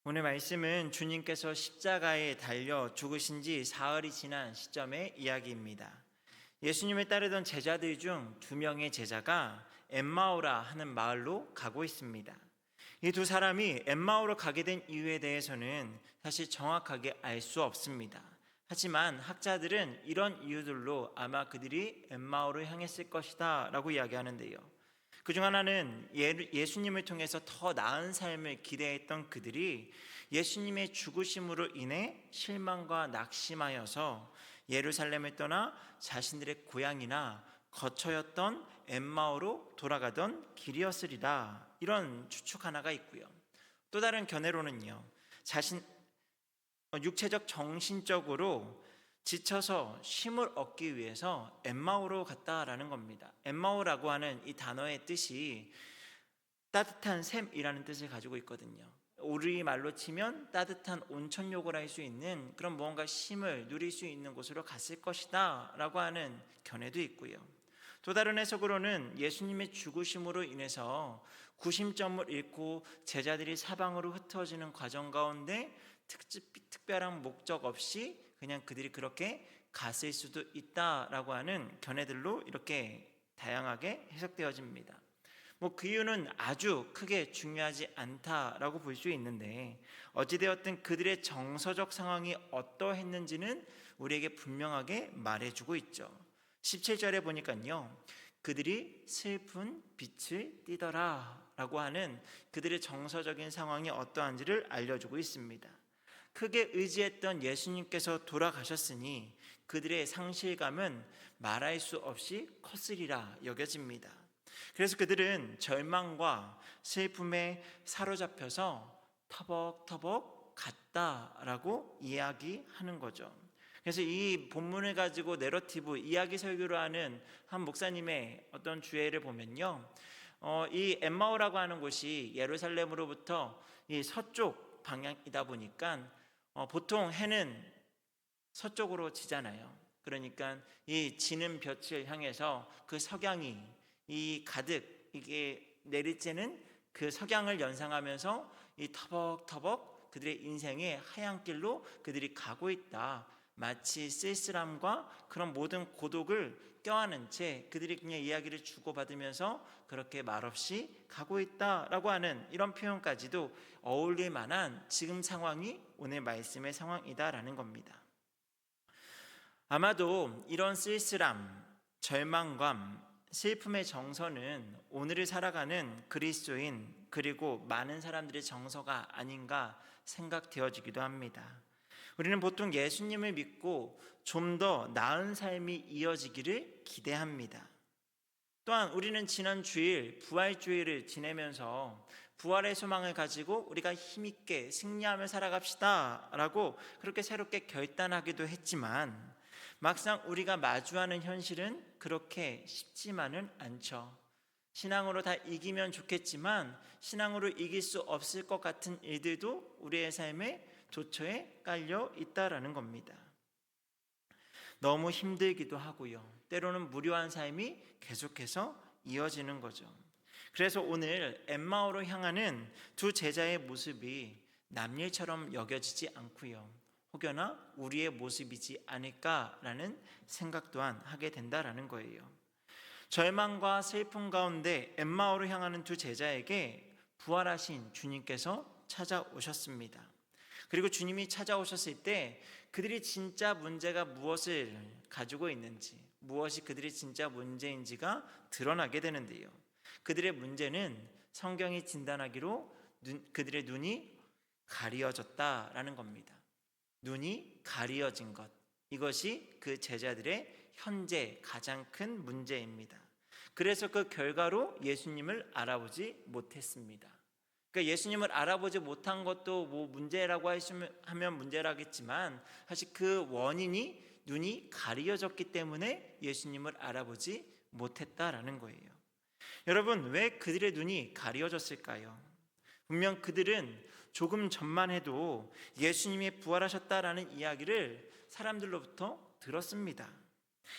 오늘 말씀은 주님께서 십자가에 달려 죽으신 지 사흘이 지난 시점의 이야기입니다. 예수님을 따르던 제자들 중 두 명의 제자가 엠마오라 하는 마을로 가고 있습니다. 이 두 사람이 엠마오로 가게 된 이유에 대해서는 사실 정확하게 알 수 없습니다. 하지만 학자들은 이런 이유들로 아마 그들이 엠마오를 향했을 것이다 라고 이야기하는데요. 그중 하나는 예수님을 통해서 더 나은 삶을 기대했던 그들이 예수님의 죽으심으로 인해 실망과 낙심하여서 예루살렘을 떠나 자신들의 고향이나 거처였던 엠마오로 돌아가던 길이었으리라, 이런 추측 하나가 있고요. 또 다른 견해로는요, 자신 육체적 정신적으로 지쳐서 쉼을 얻기 위해서 엠마오로 갔다라는 겁니다. 엠마오라고 하는 이 단어의 뜻이 따뜻한 샘이라는 뜻을 가지고 있거든요. 우리말로 치면 따뜻한 온천욕을 할 수 있는 그런 무언가 쉼을 누릴 수 있는 곳으로 갔을 것이다 라고 하는 견해도 있고요. 또 다른 해석으로는 예수님의 죽으심으로 인해서 구심점을 잃고 제자들이 사방으로 흩어지는 과정 가운데 특별한 목적 없이 그냥 그들이 그렇게 갔을 수도 있다라고 하는 견해들로 이렇게 다양하게 해석되어집니다. 그 이유는 아주 크게 중요하지 않다라고 볼 수 있는데, 어찌되었든 그들의 정서적 상황이 어떠했는지는 우리에게 분명하게 말해주고 있죠. 17절에 보니까요, 그들이 슬픈 빛을 띠더라 라고 하는 그들의 정서적인 상황이 어떠한지를 알려주고 있습니다. 크게 의지했던 예수님께서 돌아가셨으니 그들의 상실감은 말할 수 없이 컸으리라 여겨집니다. 그래서 그들은 절망과 슬픔에 사로잡혀서 터벅터벅 갔다라고 이야기하는 거죠. 그래서 이 본문을 가지고 내러티브, 이야기 설교를 하는 한 목사님의 어떤 주예를 보면요, 이 엠마오라고 하는 곳이 예루살렘으로부터 이 서쪽 방향이다 보니까 보통 해는 서쪽으로 지잖아요. 그러니까 이 지는 볕을 향해서 그 석양이 이 가득 이게 내리쬐는 그 석양을 연상하면서 이 터벅터벅 그들의 인생의 하얀 길로 그들이 가고 있다. 마치 쓸쓸함과 그런 모든 고독을 껴안은 채 그들이 그냥 이야기를 주고받으면서 그렇게 말없이 가고 있다라고 하는 이런 표현까지도 어울릴 만한 지금 상황이 오늘 말씀의 상황이다라는 겁니다. 아마도 이런 쓸쓸함, 절망감, 슬픔의 정서는 오늘을 살아가는 그리스도인 그리고 많은 사람들의 정서가 아닌가 생각되어지기도 합니다. 우리는 보통 예수님을 믿고 좀 더 나은 삶이 이어지기를 기대합니다. 또한 우리는 지난 주일 부활주일을 지내면서 부활의 소망을 가지고 우리가 힘있게 승리하며 살아갑시다 라고 그렇게 새롭게 결단하기도 했지만, 막상 우리가 마주하는 현실은 그렇게 쉽지만은 않죠. 신앙으로 다 이기면 좋겠지만 신앙으로 이길 수 없을 것 같은 일들도 우리의 삶에 도처에 깔려 있다라는 겁니다. 너무 힘들기도 하고요, 때로는 무료한 삶이 계속해서 이어지는 거죠. 그래서 오늘 엠마오로 향하는 두 제자의 모습이 남일처럼 여겨지지 않고요, 혹여나 우리의 모습이지 않을까라는 생각 또한 하게 된다라는 거예요. 절망과 슬픔 가운데 엠마오로 향하는 두 제자에게 부활하신 주님께서 찾아오셨습니다. 그리고 주님이 찾아오셨을 때 그들이 진짜 문제가 무엇을 가지고 있는지, 무엇이 그들이 진짜 문제인지가 드러나게 되는데요. 그들의 문제는 성경이 진단하기로 그들의 눈이 가리어졌다라는 겁니다. 눈이 가리어진 것, 이것이 그 제자들의 현재 가장 큰 문제입니다. 그래서 그 결과로 예수님을 알아보지 못했습니다. 그러니까 예수님을 알아보지 못한 것도 문제라고 하면 문제라겠지만, 사실 그 원인이 눈이 가리어졌기 때문에 예수님을 알아보지 못했다라는 거예요. 여러분, 왜 그들의 눈이 가리어졌을까요? 분명 그들은 조금 전만 해도 예수님이 부활하셨다라는 이야기를 사람들로부터 들었습니다.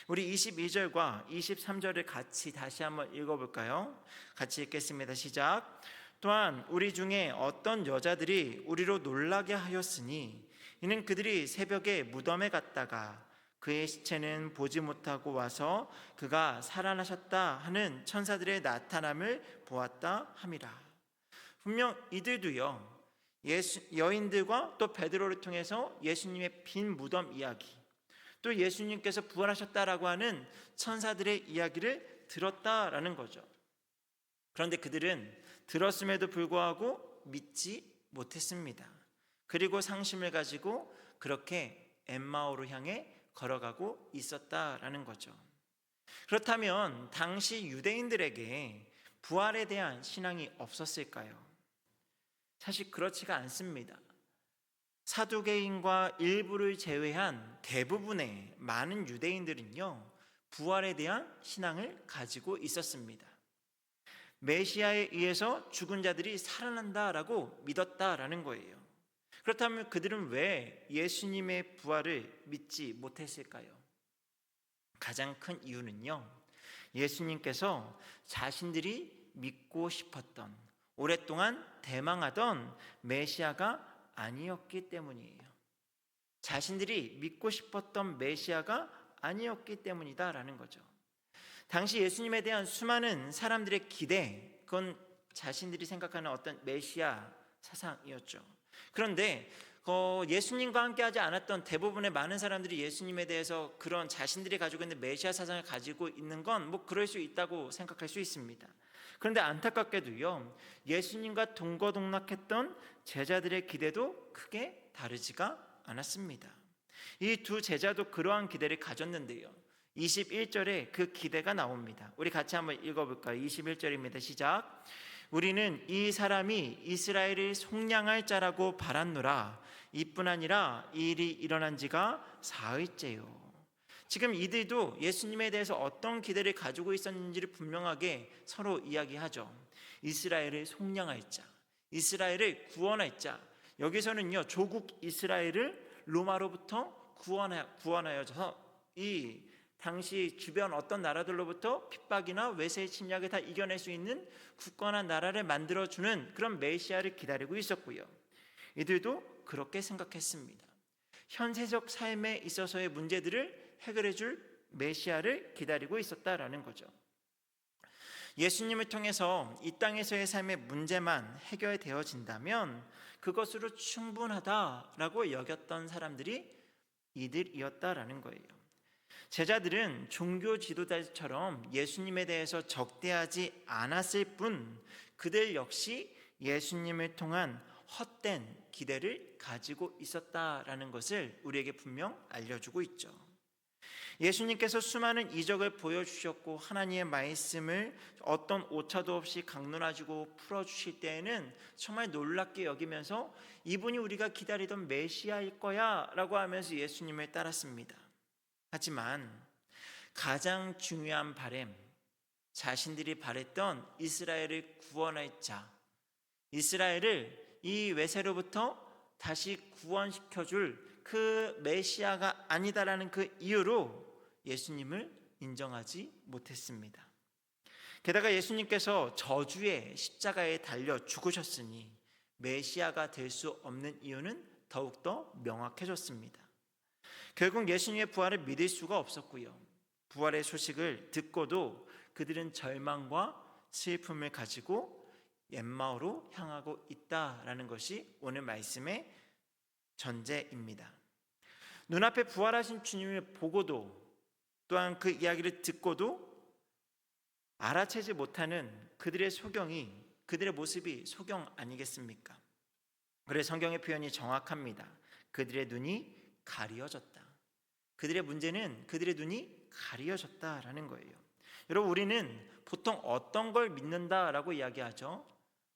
우리 22절과 23절을 같이 다시 한번 읽어볼까요? 같이 읽겠습니다. 시작. 또한 우리 중에 어떤 여자들이 우리로 놀라게 하였으니 이는 그들이 새벽에 무덤에 갔다가 그의 시체는 보지 못하고 와서 그가 살아나셨다 하는 천사들의 나타남을 보았다 함이라. 분명 이들도요, 여인들과 또 베드로를 통해서 예수님의 빈 무덤 이야기, 또 예수님께서 부활하셨다라고 하는 천사들의 이야기를 들었다라는 거죠. 그런데 그들은 들었음에도 불구하고 믿지 못했습니다. 그리고 상심을 가지고 그렇게 엠마오로 향해 걸어가고 있었다라는 거죠. 그렇다면 당시 유대인들에게 부활에 대한 신앙이 없었을까요? 사실 그렇지가 않습니다. 사두개인과 일부를 제외한 대부분의 많은 유대인들은요, 부활에 대한 신앙을 가지고 있었습니다. 메시아에 의해서 죽은 자들이 살아난다라고 믿었다라는 거예요. 그렇다면 그들은 왜 예수님의 부활을 믿지 못했을까요? 가장 큰 이유는요, 예수님께서 자신들이 믿고 싶었던, 오랫동안 대망하던 메시아가 아니었기 때문이에요. 자신들이 믿고 싶었던 메시아가 아니었기 때문이다라는 거죠. 당시 예수님에 대한 수많은 사람들의 기대, 그건 자신들이 생각하는 어떤 메시아 사상이었죠. 그런데 예수님과 함께하지 않았던 대부분의 많은 사람들이 예수님에 대해서 그런 자신들이 가지고 있는 메시아 사상을 가지고 있는 건 그럴 수 있다고 생각할 수 있습니다. 그런데 안타깝게도요, 예수님과 동거동락했던 제자들의 기대도 크게 다르지가 않았습니다. 이 두 제자도 그러한 기대를 가졌는데요, 21절에 그 기대가 나옵니다. 우리 같이 한번 읽어볼까요? 21절입니다. 시작. 우리는 이 사람이 이스라엘을 속량할 자라고 바랐노라. 이뿐 아니라 이 일이 일어난 지가 사흘째요. 지금 이들도 예수님에 대해서 어떤 기대를 가지고 있었는지를 분명하게 서로 이야기하죠. 이스라엘을 속량할 자, 이스라엘을 구원할 자. 여기서는요, 조국 이스라엘을 로마로부터 구원하여서 이 당시 주변 어떤 나라들로부터 핍박이나 외세의 침략을 다 이겨낼 수 있는 굳건한 나라를 만들어주는 그런 메시아를 기다리고 있었고요. 이들도 그렇게 생각했습니다. 현세적 삶에 있어서의 문제들을 해결해 줄 메시아를 기다리고 있었다라는 거죠. 예수님을 통해서 이 땅에서의 삶의 문제만 해결되어진다면 그것으로 충분하다라고 여겼던 사람들이 이들이었다라는 거예요. 제자들은 종교 지도자처럼 예수님에 대해서 적대하지 않았을 뿐 그들 역시 예수님을 통한 헛된 기대를 가지고 있었다라는 것을 우리에게 분명 알려주고 있죠. 예수님께서 수많은 이적을 보여주셨고 하나님의 말씀을 어떤 오차도 없이 강론하시고 풀어주실 때에는 정말 놀랍게 여기면서 이분이 우리가 기다리던 메시아일 거야 라고 하면서 예수님을 따랐습니다. 하지만 가장 중요한 바람, 자신들이 바랬던 이스라엘을 구원할 자, 이스라엘을 이 외세로부터 다시 구원시켜줄 그 메시아가 아니다라는 그 이유로 예수님을 인정하지 못했습니다. 게다가 예수님께서 저주의 십자가에 달려 죽으셨으니 메시아가 될 수 없는 이유는 더욱더 명확해졌습니다. 결국 예수님의 부활을 믿을 수가 없었고요. 부활의 소식을 듣고도 그들은 절망과 슬픔을 가지고 엠마오로 향하고 있다라는 것이 오늘 말씀의 전제입니다. 눈앞에 부활하신 주님을 보고도 또한 그 이야기를 듣고도 알아채지 못하는 그들의 소경이, 그들의 모습이 소경 아니겠습니까? 그래서 성경의 표현이 정확합니다. 그들의 눈이 가리어졌다. 그들의 문제는 그들의 눈이 가리어졌다라는 거예요. 여러분, 우리는 보통 어떤 걸 믿는다라고 이야기하죠?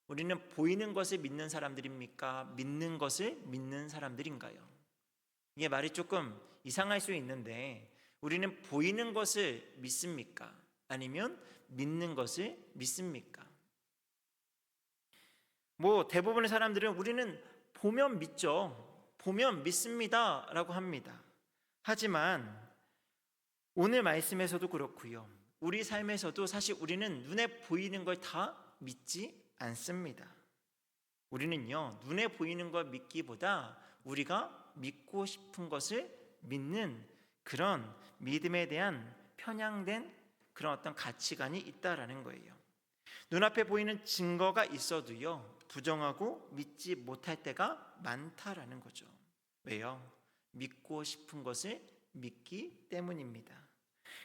우리는 보이는 것을 믿는 사람들입니까? 믿는 것을 믿는 사람들인가요? 이게 말이 조금 이상할 수 있는데 우리는 보이는 것을 믿습니까? 아니면 믿는 것을 믿습니까? 대부분의 사람들은 우리는 보면 믿죠. 보면 믿습니다 라고 합니다. 하지만 오늘 말씀에서도 그렇고요, 우리 삶에서도 사실 우리는 눈에 보이는 걸 다 믿지 않습니다. 우리는요, 눈에 보이는 걸 믿기보다 우리가 믿고 싶은 것을 믿는 그런 믿음에 대한 편향된 그런 어떤 가치관이 있다라는 거예요. 눈앞에 보이는 증거가 있어도요, 부정하고 믿지 못할 때가 많다라는 거죠. 왜요? 믿고 싶은 것을 믿기 때문입니다.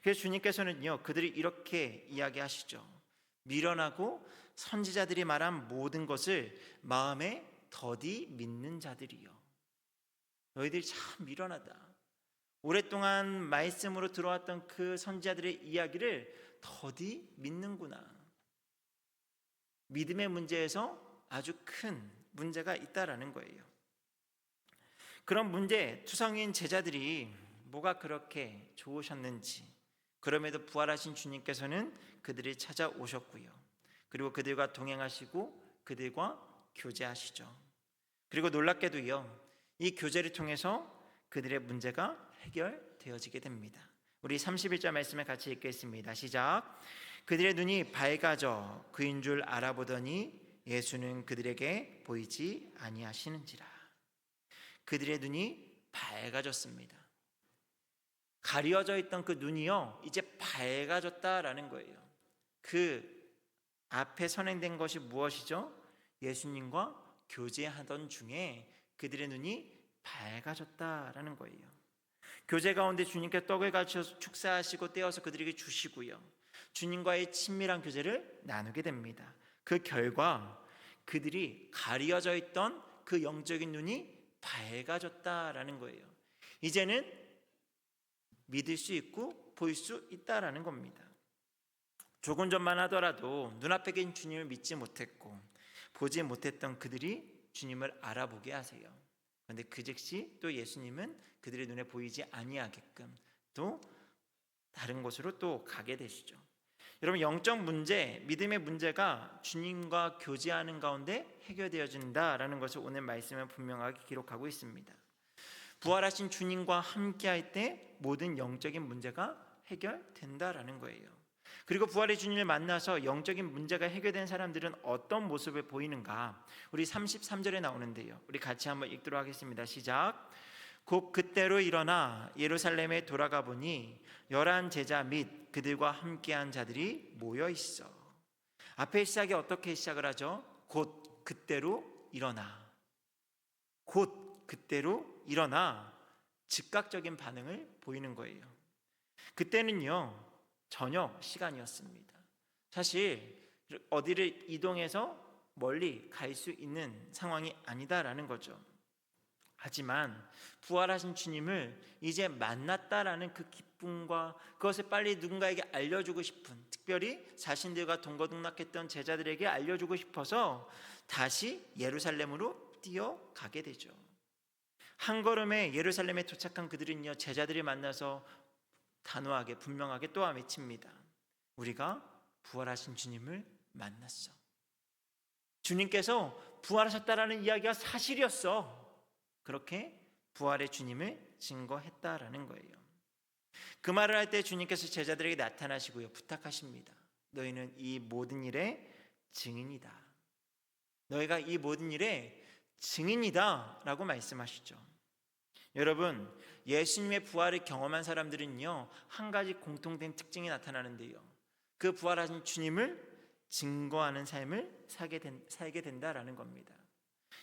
그래서 주님께서는요, 그들이 이렇게 이야기하시죠. 미련하고 선지자들이 말한 모든 것을 마음에 더디 믿는 자들이요. 너희들이 참 미련하다. 오랫동안 말씀으로 들어왔던 그 선지자들의 이야기를 더디 믿는구나. 믿음의 문제에서 아주 큰 문제가 있다라는 거예요. 그런 문제 투성인 제자들이 뭐가 그렇게 좋으셨는지, 그럼에도 부활하신 주님께서는 그들을 찾아오셨고요. 그리고 그들과 동행하시고 그들과 교제하시죠. 그리고 놀랍게도요, 이 교제를 통해서 그들의 문제가 해결되어지게 됩니다. 우리 31절 말씀을 같이 읽겠습니다. 시작. 그들의 눈이 밝아져 그인 줄 알아보더니 예수는 그들에게 보이지 아니하시는지라. 그들의 눈이 밝아졌습니다. 가려져 있던 그 눈이요, 이제 밝아졌다라는 거예요. 그 앞에 선행된 것이 무엇이죠? 예수님과 교제하던 중에 그들의 눈이 밝아졌다라는 거예요. 교제 가운데 주님께 떡을 가르쳐서 축사하시고 떼어서 그들에게 주시고요, 주님과의 친밀한 교제를 나누게 됩니다. 그 결과 그들이 가려져 있던 그 영적인 눈이 밝아졌다라는 거예요. 이제는 믿을 수 있고 볼 수 있다라는 겁니다. 조금 전만 하더라도 눈앞에 계신 주님을 믿지 못했고 보지 못했던 그들이 주님을 알아보게 하세요. 그런데 그 즉시 또 예수님은 그들의 눈에 보이지 아니하게끔 또 다른 곳으로 또 가게 되시죠. 여러분, 영적 문제, 믿음의 문제가 주님과 교제하는 가운데 해결되어진다라는 것을 오늘 말씀은 분명하게 기록하고 있습니다. 부활하신 주님과 함께할 때 모든 영적인 문제가 해결된다라는 거예요. 그리고 부활의 주님을 만나서 영적인 문제가 해결된 사람들은 어떤 모습을 보이는가? 우리 33절에 나오는데요, 우리 같이 한번 읽도록 하겠습니다. 시작. 곧 그때로 일어나 예루살렘에 돌아가 보니 11 제자 및 그들과 함께한 자들이 모여 있어. 앞에 시작이 어떻게 시작을 하죠? 곧 그때로 일어나. 곧 그때로 일어나. 즉각적인 반응을 보이는 거예요. 그때는요, 저녁 시간이었습니다. 사실 어디를 이동해서 멀리 갈 수 있는 상황이 아니다라는 거죠. 하지만 부활하신 주님을 이제 만났다라는 그 기쁨과 그것을 빨리 누군가에게 알려주고 싶은, 특별히 자신들과 동거동락했던 제자들에게 알려주고 싶어서 다시 예루살렘으로 뛰어가게 되죠. 한 걸음에 예루살렘에 도착한 그들은요, 제자들이 만나서 단호하게 분명하게 또 외칩니다. 우리가 부활하신 주님을 만났어. 주님께서 부활하셨다라는 이야기가 사실이었어. 그렇게 부활의 주님을 증거했다라는 거예요. 그 말을 할 때 주님께서 제자들에게 나타나시고요, 부탁하십니다. 너희는 이 모든 일의 증인이다. 너희가 이 모든 일의 증인이다 라고 말씀하시죠. 여러분, 예수님의 부활을 경험한 사람들은요, 한 가지 공통된 특징이 나타나는데요, 그 부활하신 주님을 증거하는 삶을 살게 된다라는 겁니다.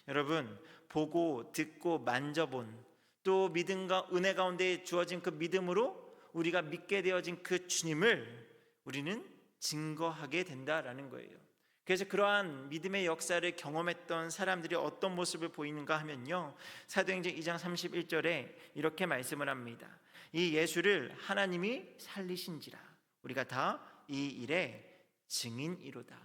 여러분, 보고 듣고 만져본, 또 믿음과 은혜 가운데 주어진 그 믿음으로 우리가 믿게 되어진 그 주님을 우리는 증거하게 된다라는 거예요. 그래서 그러한 믿음의 역사를 경험했던 사람들이 어떤 모습을 보이는가 하면요, 사도행전 2장 31절에 이렇게 말씀을 합니다. 이 예수를 하나님이 살리신지라 우리가 다 이 일의 증인이로다.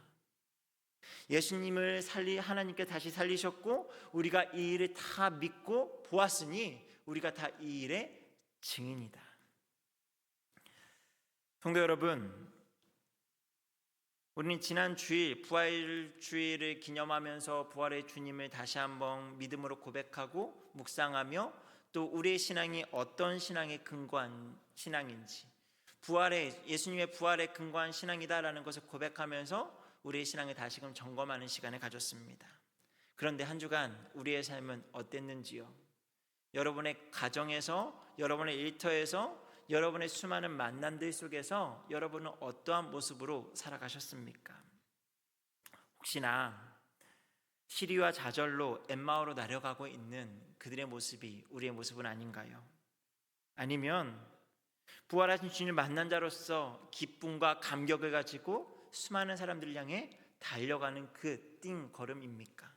예수님을 하나님께 다시 살리셨고 우리가 이 일을 다 믿고 보았으니 우리가 다 이 일의 증인이다. 성도 여러분, 우리는 지난 주일 부활주일을 기념하면서 부활의 주님을 다시 한번 믿음으로 고백하고 묵상하며 또 우리의 신앙이 어떤 신앙에 근거한 신앙인지, 예수님의 부활에 근거한 신앙이다라는 것을 고백하면서 우리의 신앙을 다시금 점검하는 시간을 가졌습니다. 그런데 한 주간 우리의 삶은 어땠는지요? 여러분의 가정에서, 여러분의 일터에서, 여러분의 수많은 만남들 속에서 여러분은 어떠한 모습으로 살아가셨습니까? 혹시나 시리와 좌절로 엠마오로 내려가고 있는 그들의 모습이 우리의 모습은 아닌가요? 아니면 부활하신 주님을 만난 자로서 기쁨과 감격을 가지고 수많은 사람들을 향해 달려가는 그 띵걸음입니까?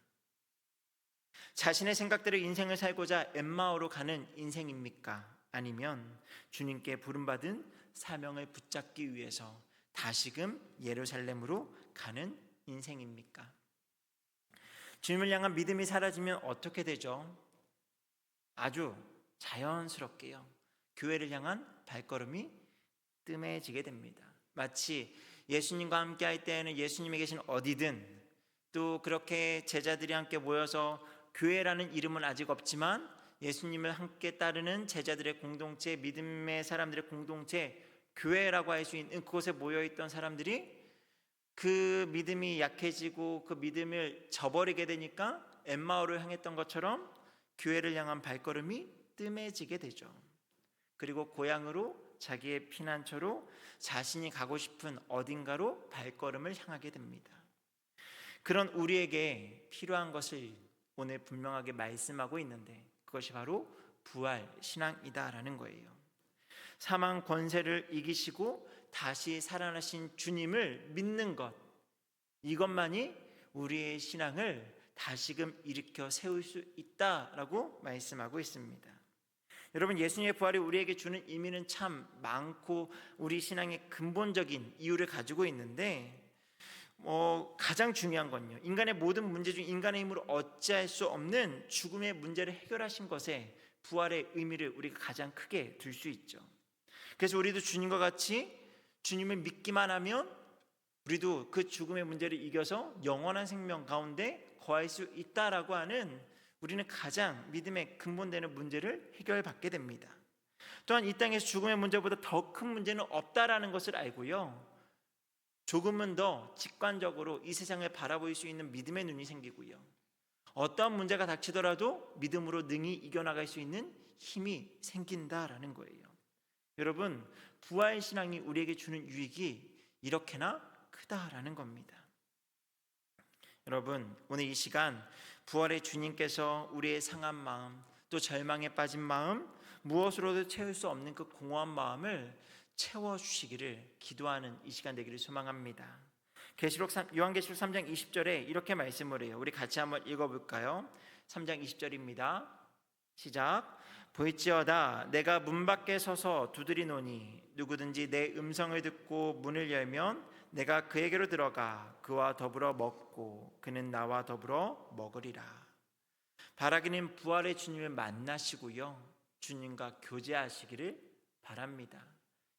자신의 생각대로 인생을 살고자 엠마오로 가는 인생입니까? 아니면 주님께 부름받은 사명을 붙잡기 위해서 다시금 예루살렘으로 가는 인생입니까? 주님을 향한 믿음이 사라지면 어떻게 되죠? 아주 자연스럽게요, 교회를 향한 발걸음이 뜸해지게 됩니다. 마치 예수님과 함께 할 때에는 예수님이 계신 어디든, 또 그렇게 제자들이 함께 모여서 교회라는 이름은 아직 없지만 예수님을 함께 따르는 제자들의 공동체, 믿음의 사람들의 공동체, 교회라고 할 수 있는 그곳에 모여있던 사람들이 그 믿음이 약해지고 그 믿음을 저버리게 되니까 엠마오를 향했던 것처럼 교회를 향한 발걸음이 뜸해지게 되죠. 그리고 고향으로, 자기의 피난처로, 자신이 가고 싶은 어딘가로 발걸음을 향하게 됩니다. 그런 우리에게 필요한 것을 오늘 분명하게 말씀하고 있는데, 그것이 바로 부활 신앙이다라는 거예요. 사망 권세를 이기시고 다시 살아나신 주님을 믿는 것, 이것만이 우리의 신앙을 다시금 일으켜 세울 수 있다라고 말씀하고 있습니다. 여러분, 예수님의 부활이 우리에게 주는 의미는 참 많고 우리 신앙의 근본적인 이유를 가지고 있는데, 가장 중요한 건요, 인간의 모든 문제 중 인간의 힘으로 어찌할 수 없는 죽음의 문제를 해결하신 것에 부활의 의미를 우리가 가장 크게 둘 수 있죠. 그래서 우리도 주님과 같이 주님을 믿기만 하면 우리도 그 죽음의 문제를 이겨서 영원한 생명 가운데 거할 수 있다라고 하는, 우리는 가장 믿음의 근본되는 문제를 해결받게 됩니다. 또한 이 땅에서 죽음의 문제보다 더 큰 문제는 없다라는 것을 알고요, 조금은 더 직관적으로 이 세상을 바라볼 수 있는 믿음의 눈이 생기고요, 어떠한 문제가 닥치더라도 믿음으로 능히 이겨나갈 수 있는 힘이 생긴다라는 거예요. 여러분, 부활 신앙이 우리에게 주는 유익이 이렇게나 크다라는 겁니다. 여러분, 오늘 이 시간 부활의 주님께서 우리의 상한 마음, 또 절망에 빠진 마음, 무엇으로도 채울 수 없는 그 공허한 마음을 채워주시기를 기도하는 이 시간 되기를 소망합니다. 요한계시록 3장 20절에 이렇게 말씀을 해요. 우리 같이 한번 읽어볼까요? 3장 20절입니다. 시작. 보일지어다 내가 문 밖에 서서 두드리노니 누구든지 내 음성을 듣고 문을 열면 내가 그에게로 들어가 그와 더불어 먹고 그는 나와 더불어 먹으리라. 바라기는 부활의 주님을 만나시고요, 주님과 교제하시기를 바랍니다.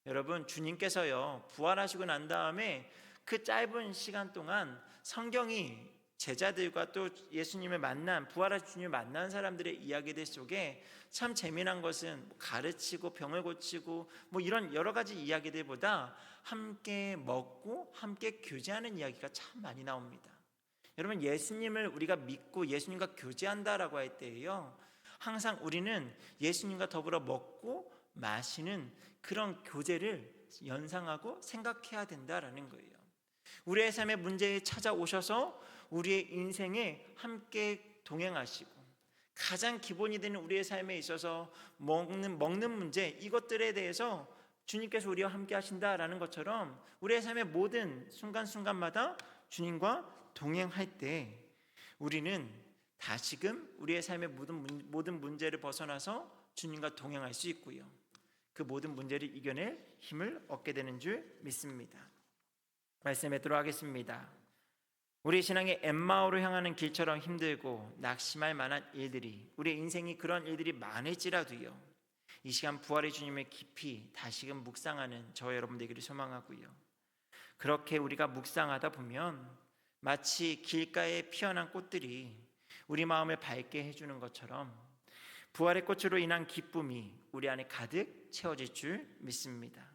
여러분, 주님께서요, 부활하시고 난 다음에 그 짧은 시간 동안 성경이 제자들과 또 예수님을 만난, 부활하신 주님을 만난 사람들의 이야기들 속에 참 재미난 것은 가르치고 병을 고치고 이런 여러 가지 이야기들보다 함께 먹고 함께 교제하는 이야기가 참 많이 나옵니다. 여러분, 예수님을 우리가 믿고 예수님과 교제한다라고 할 때에요, 항상 우리는 예수님과 더불어 먹고 마시는 그런 교제를 연상하고 생각해야 된다라는 거예요. 우리의 삶의 문제에 찾아오셔서 우리의 인생에 함께 동행하시고, 가장 기본이 되는 우리의 삶에 있어서 먹는 문제, 이것들에 대해서 주님께서 우리와 함께 하신다라는 것처럼 우리의 삶의 모든 순간순간마다 주님과 동행할 때 우리는 다시금 우리의 삶의 모든 문제를 벗어나서 주님과 동행할 수 있고요, 그 모든 문제를 이겨낼 힘을 얻게 되는 줄 믿습니다. 말씀에 들어가겠습니다. 우리 신앙의 엠마오로 향하는 길처럼 힘들고 낙심할 만한 일들이, 우리의 인생이 그런 일들이 많을지라도요, 이 시간 부활의 주님을 깊이 다시금 묵상하는 저와 여러분 되기를 소망하고요, 그렇게 우리가 묵상하다 보면 마치 길가에 피어난 꽃들이 우리 마음을 밝게 해주는 것처럼 부활의 꽃으로 인한 기쁨이 우리 안에 가득 채워질 줄 믿습니다.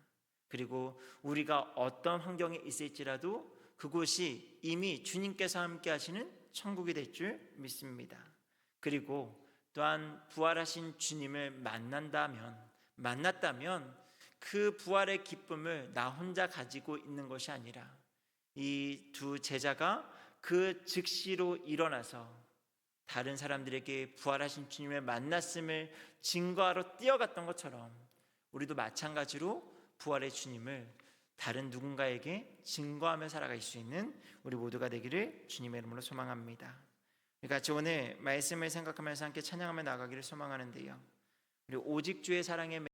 그리고 우리가 어떤 환경에 있을지라도 그곳이 이미 주님께서 함께 하시는 천국이 될 줄 믿습니다. 그리고 또한 부활하신 주님을 만났다면 그 부활의 기쁨을 나 혼자 가지고 있는 것이 아니라 이 두 제자가 그 즉시로 일어나서 다른 사람들에게 부활하신 주님을 만났음을 증거하러 뛰어갔던 것처럼 우리도 마찬가지로 부활의 주님을 다른 누군가에게 증거하며 살아갈 수 있는 우리 모두가 되기를 주님의 이름으로 소망합니다. 같이 오늘 말씀을 생각하면서 함께 찬양하며 나가기를 소망하는데요, 우리 오직 주의 사랑에